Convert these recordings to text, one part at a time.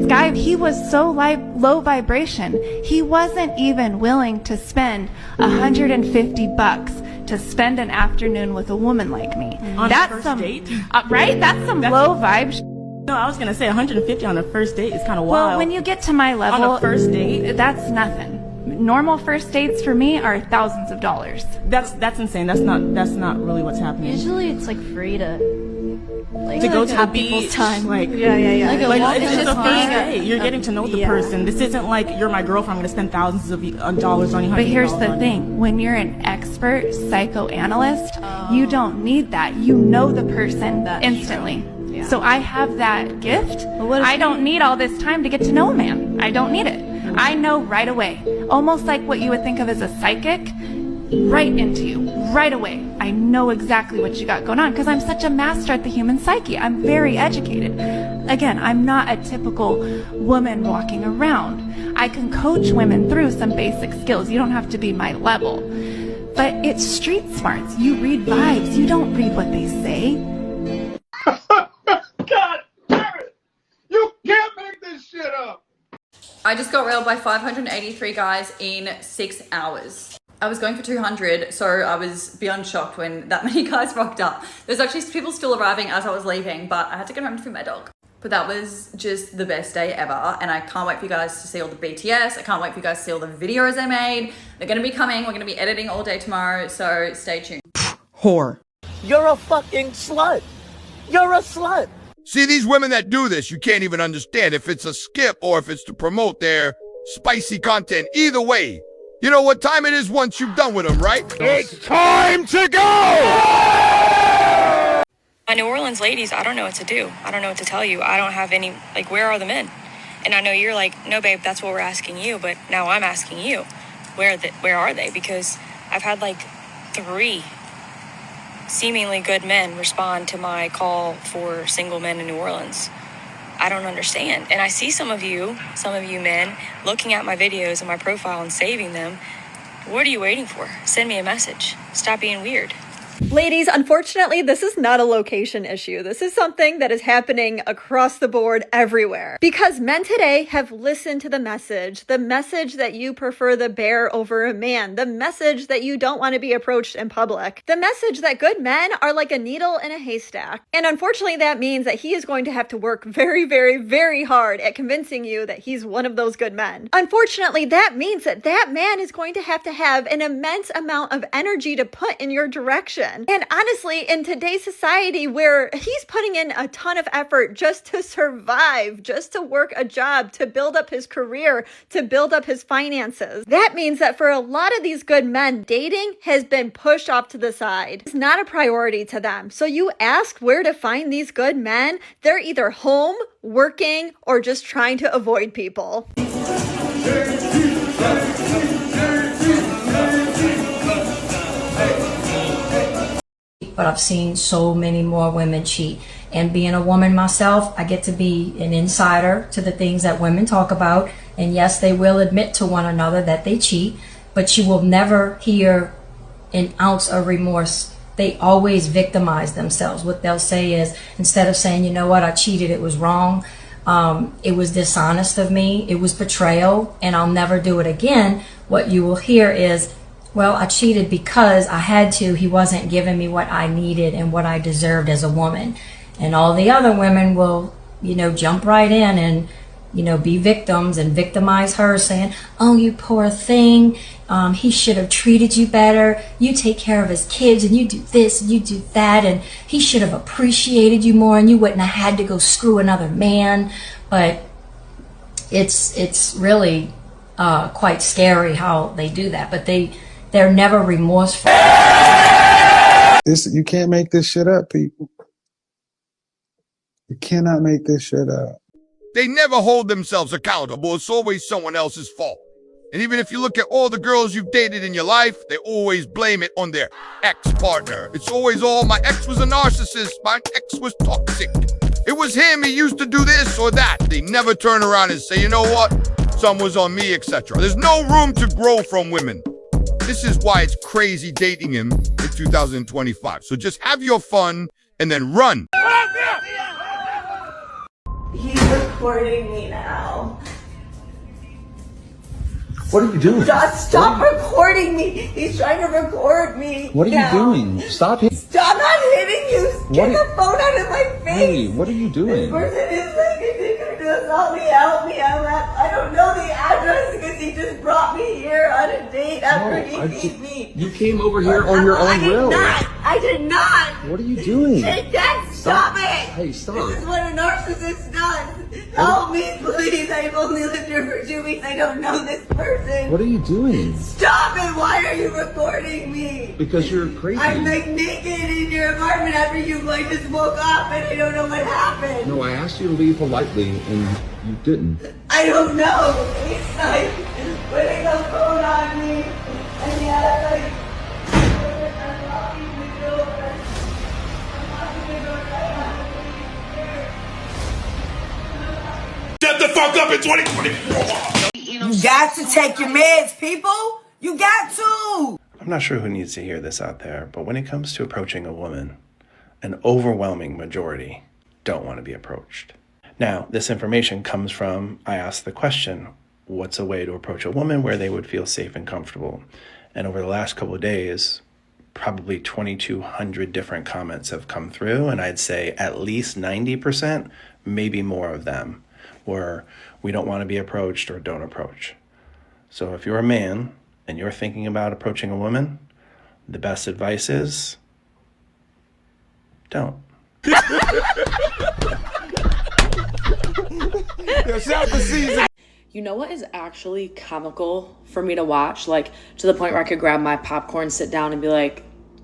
This guy, he was so low vibration. He wasn't even willing to spend $150 to spend an afternoon with a woman like me. On That's first some date? Right? That's some low vibe. No, I was gonna say 150 on a first date is kind of wild. Well, when you get to my level, on a first date, that's nothing. Normal first dates for me are thousands of dollars. that's insane. That's not really what's happening. Usually it's like free to go to the people's beach, time. like Like it's just a first date. You're getting to know the yeah. person. This isn't like you're my girlfriend. I'm gonna spend thousands of dollars on you. But here's the thing: when you're an expert psychoanalyst, you don't need that. You know the person instantly. Yeah. So I have that gift. I don't need all this time to get to know a man. I don't need it. I know right away. Almost like what you would think of as a psychic, right into you, right away. I know exactly what you got going on because I'm such a master at the human psyche. I'm very educated. Again, I'm not a typical woman walking around. I can coach women through some basic skills. You don't have to be my level. But it's street smarts. You read vibes. You don't read what they say. God damn it! You can't make this shit up! I just got railed by 583 guys in 6 hours. I was going for 200, so I was beyond shocked when that many guys rocked up. There's actually people still arriving as I was leaving, but I had to get home to feed my dog. But that was just the best day ever, and I can't wait for you guys to see all the BTS. I can't wait for you guys to see all the videos I made. They're gonna be coming. We're gonna be editing all day tomorrow, so stay tuned. Whore. You're a fucking slut. You're a slut. See, these women that do this, you can't even understand if it's a skip or if it's to promote their spicy content. Either way, you know what time it is once you've done with them, right? It's time to go! My New Orleans ladies, I don't know what to do. I don't know what to tell you. I don't have any, like, where are the men? And I know you're like, no, babe, that's what we're asking you. But now I'm asking you, where are they? Because I've had like 3 seemingly good men respond to my call for single men in New Orleans. I don't understand. And I see some of you men looking at my videos and my profile and saving them. What are you waiting for? Send me a message. Stop being weird. Ladies, unfortunately, this is not a location issue. This is something that is happening across the board everywhere. Because men today have listened to the message that you prefer the bear over a man, the message that you don't want to be approached in public, the message that good men are like a needle in a haystack. And unfortunately, that means that he is going to have to work very, very, very hard at convincing you that he's one of those good men. Unfortunately, that means that that man is going to have an immense amount of energy to put in your direction. And honestly, in today's society where he's putting in a ton of effort just to survive, just to work a job, to build up his career, to build up his finances, that means that for a lot of these good men, dating has been pushed off to the side. It's not a priority to them. So you ask where to find these good men, they're either home, working, or just trying to avoid people. But I've seen so many more women cheat. And being a woman myself, I get to be an insider to the things that women talk about. And yes, they will admit to one another that they cheat, but you will never hear an ounce of remorse. They always victimize themselves. What they'll say is, instead of saying, you know what, I cheated, it was wrong, it was dishonest of me, it was betrayal, and I'll never do it again, what you will hear is, well, I cheated because I had to. He wasn't giving me what I needed and what I deserved as a woman. And all the other women will, jump right in and, be victims and victimize her, saying, oh, you poor thing. He should have treated you better. You take care of his kids and you do this and you do that. And he should have appreciated you more and you wouldn't have had to go screw another man. But it's really quite scary how they do that. But they're never remorseful. You can't make this shit up, people. You cannot make this shit up. They never hold themselves accountable. It's always someone else's fault. And even if you look at all the girls you've dated in your life, they always blame it on their ex-partner. It's always, oh, my ex was a narcissist. My ex was toxic. It was him. He used to do this or that. They never turn around and say, you know what? Some was on me, etc. There's no room to grow from women. This is why it's crazy dating him in 2025. So just have your fun and then run. He's recording me now. What are you doing? Stop recording me. He's trying to record me. What are you doing? Stop hitting. Stop not hitting you. Get the phone out of my face. Hey, what are you doing? This person is like addicted to us. Help me. I don't know the address because he just brought me here on a date after he beat me. You came over here on your own will. I did not. What are you doing? Take that. Stop it. Hey, stop. This is what a narcissist does. Help me, please. I've only lived here for 2 weeks. I don't know this person. What are you doing? Stop it. Why are you recording me? Because you're crazy. I'm like naked in your apartment after you like just woke up and I don't know what happened. No, I asked you to leave politely and you didn't. I don't know. He's like putting a phone on me and yeah, like Shut the fuck up in 2024. you got to take your meds, people. You got to. I'm not sure who needs to hear this out there, but when it comes to approaching a woman, an overwhelming majority don't want to be approached. Now, this information comes from, I asked the question, what's a way to approach a woman where they would feel safe and comfortable? And over the last couple of days, probably 2,200 different comments have come through, and I'd say at least 90%, maybe more of them, were we don't want to be approached or don't approach. So if you're a man and you're thinking about approaching a woman, the best advice is don't. You know what is actually comical for me to watch, like to the point where I could grab my popcorn, sit down and be like,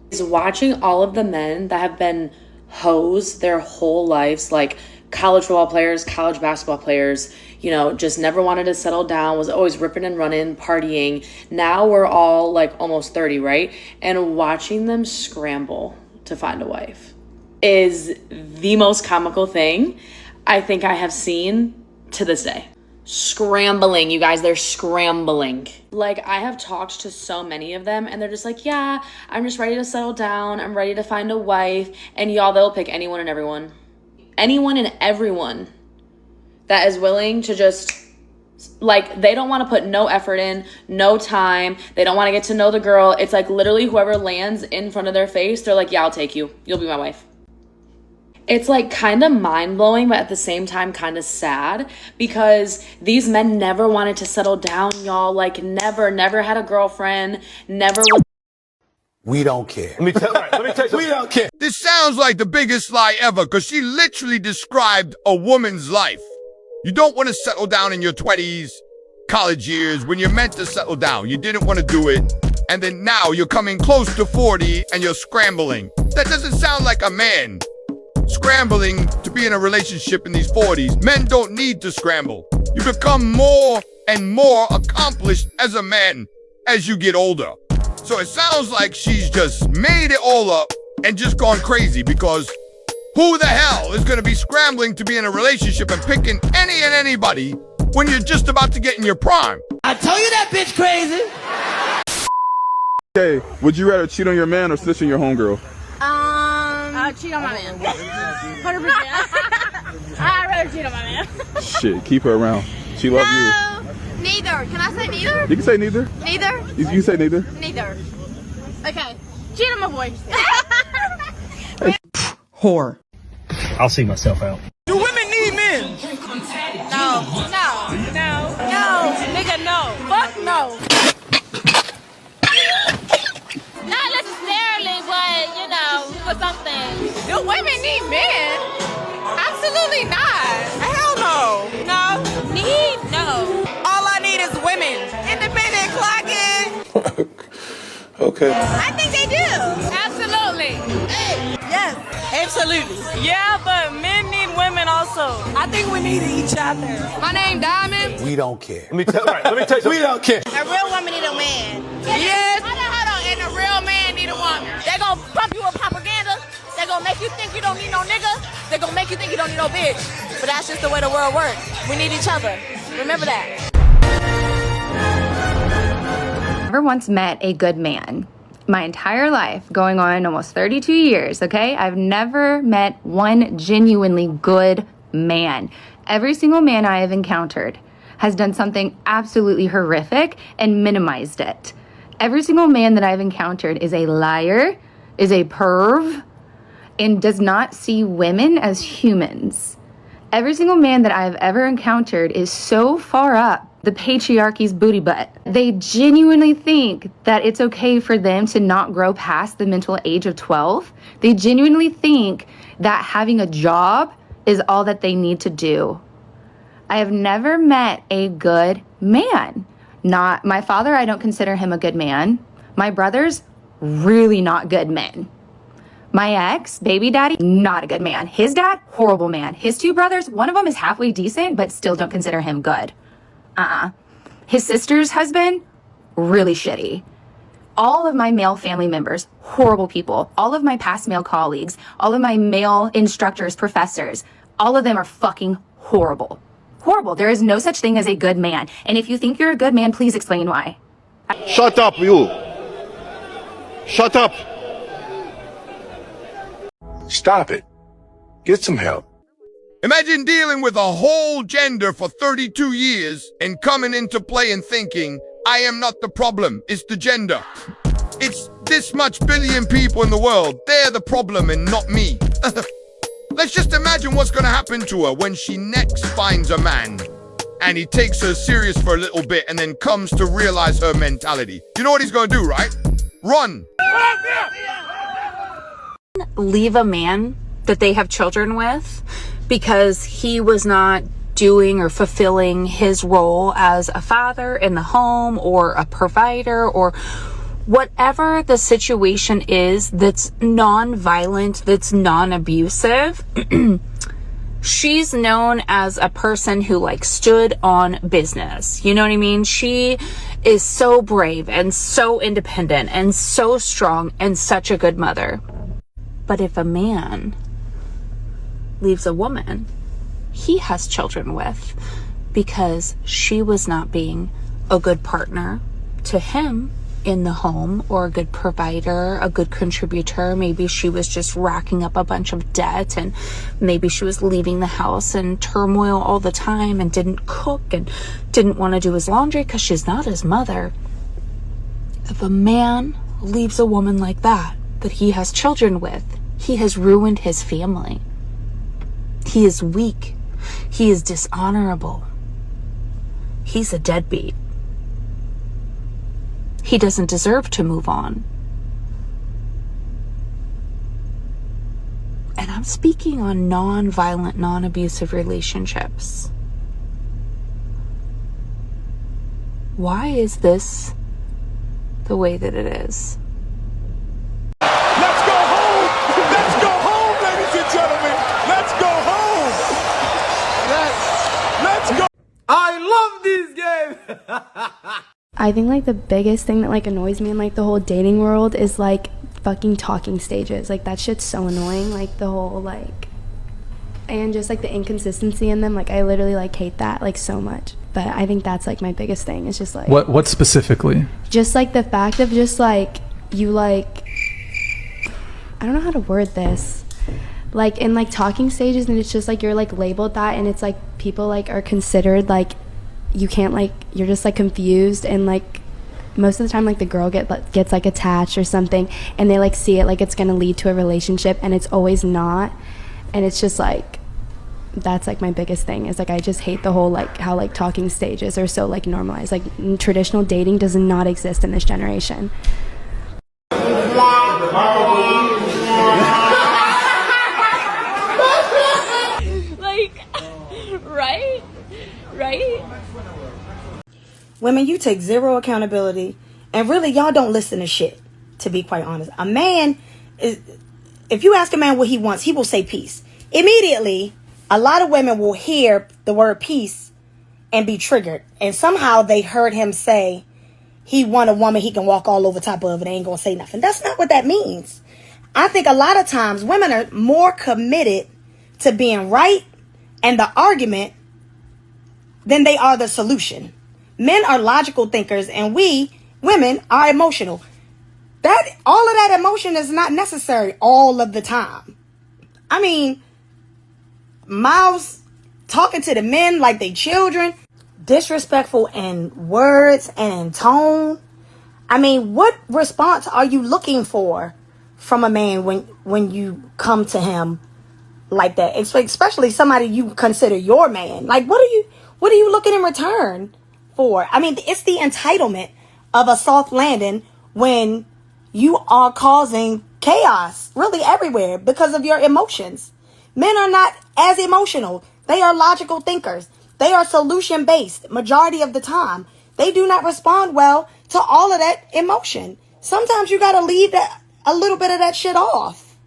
is watching all of the men that have been hoes their whole lives, like college football players, college basketball players, you know, just never wanted to settle down, was always ripping and running, partying. Now we're all like almost 30, right? And watching them scramble to find a wife is the most comical thing I think I have seen to this day. Scrambling, you guys, they're scrambling. Like, I have talked to so many of them and they're just like, yeah, I'm just ready to settle down. I'm ready to find a wife. And y'all, they'll pick anyone and everyone. Anyone and everyone that is willing to just, like, they don't want to put no effort in, no time. They don't want to get to know the girl. It's like literally whoever lands in front of their face, they're like, yeah, I'll take you. You'll be my wife. It's like kind of mind-blowing, but at the same time kind of sad because these men never wanted to settle down, y'all. Like never had a girlfriend, never was. We don't care. Let me tell you, we don't care. This sounds like the biggest lie ever because she literally described a woman's life. You don't want to settle down in your 20s, college years, when you're meant to settle down. You didn't want to do it. And then now you're coming close to 40 and you're scrambling. That doesn't sound like a man. Scrambling to be in a relationship in these 40s. Men don't need to scramble. You become more and more accomplished as a man as you get older. So it sounds like she's just made it all up and just gone crazy because who the hell is going to be scrambling to be in a relationship and picking any and anybody when you're just about to get in your prime? I told you that bitch crazy. Hey, would you rather cheat on your man or snitch on your homegirl? I'll cheat on my man. 100%. I'd rather cheat on my man. Shit, keep her around. She loves you. Neither. Can I say neither? You can say neither. Neither? You can say neither. Neither. Okay. Cheat on my boy. Whore. I'll see myself out. Do women need men? No. Nigga, no. Fuck no. Not necessarily, but, you know, for something. Do women need men? Absolutely not. Hell no. No. No. All I need is women. Independent clocking. Okay. I think they do. Absolutely. Yes, absolutely. Yeah, but men need women also. I think we need each other. My name Diamond. We don't care. Let me tell you, we don't care. A real woman need a man. Yes. Hold on. And a real man need a woman. They're gonna pump you with propaganda. They're gonna make you think you don't need no nigga. They're gonna make you think you don't need no bitch. But that's just the way the world works. We need each other. Remember that. Never once met a good man. My entire life, going on almost 32 years, okay? I've never met one genuinely good man. Every single man I have encountered has done something absolutely horrific and minimized it. Every single man that I've encountered is a liar, is a perv, and does not see women as humans. Every single man that I've ever encountered is so far up the patriarchy's booty butt. They genuinely think that it's okay for them to not grow past the mental age of 12. They genuinely think that having a job is all that they need to do. I have never met a good man. Not my father, I don't consider him a good man. My brothers, really not good men. My ex, baby daddy, not a good man. His dad, horrible man. His two brothers, one of them is halfway decent, but still don't consider him good. His sister's husband, really shitty. All of my male family members, horrible people. All of my past male colleagues, all of my male instructors, professors, all of them are fucking horrible. Horrible. There is no such thing as a good man. And if you think you're a good man, please explain why. Shut up, you. Shut up. Stop it. Get some help. Imagine dealing with a whole gender for 32 years and coming into play and thinking, I am not the problem, it's the gender. It's this much billion people in the world, they're the problem and not me. Let's just imagine what's gonna happen to her when she next finds a man and he takes her serious for a little bit and then comes to realize her mentality. You know what he's gonna do, right? Run. Leave a man that they have children with because he was not doing or fulfilling his role as a father in the home or a provider or whatever the situation is that's non-violent, that's non-abusive. She's known as a person who like stood on business. You know what I mean? She is so brave and so independent and so strong and such a good mother. But if a man leaves a woman he has children with because she was not being a good partner to him in the home or a good provider, a good contributor. Maybe she was just racking up a bunch of debt and maybe she was leaving the house in turmoil all the time and didn't cook and didn't want to do his laundry because she's not his mother. If a man leaves a woman like that he has children with, he has ruined his family. He is weak. He is dishonorable. He's a deadbeat. He doesn't deserve to move on. And I'm speaking on non-violent, non-abusive relationships. Why is this the way that it is? Let's go home! Let's go home, ladies and gentlemen! Let's go home! Let's go! I love this game! I think like the biggest thing that like annoys me in like the whole dating world is like fucking talking stages. Like that shit's so annoying. Like the whole like, and just like the inconsistency in them. Like I literally like hate that like so much. But I think that's like my biggest thing. It's just like what specifically? Just like the fact of just like you like, I don't know how to word this. Like in like talking stages, and it's just like you're like labeled that, and it's like people like are considered like you can't like, you're just like confused, and like most of the time like the girl gets like attached or something, and they like see it like it's gonna lead to a relationship, and it's always not. And it's just like, that's like my biggest thing is like I just hate the whole like how like talking stages are so like normalized. Like traditional dating does not exist in this generation. Like, right? Women, you take zero accountability, and really y'all don't listen to shit, to be quite honest. A man is, if you ask a man what he wants, he will say peace. Immediately, a lot of women will hear the word peace and be triggered, and somehow they heard him say he want a woman he can walk all over top of and ain't gonna say nothing. That's not what that means. I think a lot of times women are more committed to being right and the argument than they are the solution. Men are logical thinkers, and we, women, are emotional. All of that emotion is not necessary all of the time. I mean, mouths, talking to the men like they children, disrespectful in words and in tone. I mean, what response are you looking for from a man when you come to him like that? Especially somebody you consider your man. Like, what are you looking in return for? I mean, it's the entitlement of a soft landing when you are causing chaos really everywhere because of your emotions. Men are not as emotional. They are logical thinkers. They are solution based majority of the time. They do not respond well to all of that emotion. Sometimes you got to leave a little bit of that shit off.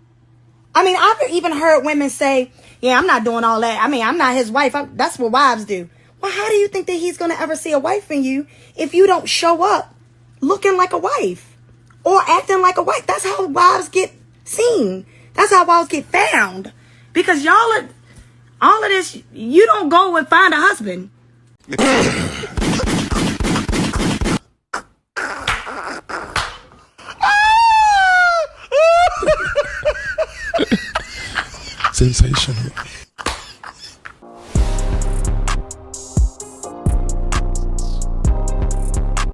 I mean, I've even heard women say, yeah, I'm not doing all that. I mean, I'm not his wife. That's what wives do. Well, how do you think that he's going to ever see a wife in you if you don't show up looking like a wife or acting like a wife? That's how wives get seen. That's how wives get found. Because y'all are, all of this, you don't go and find a husband. Sensational.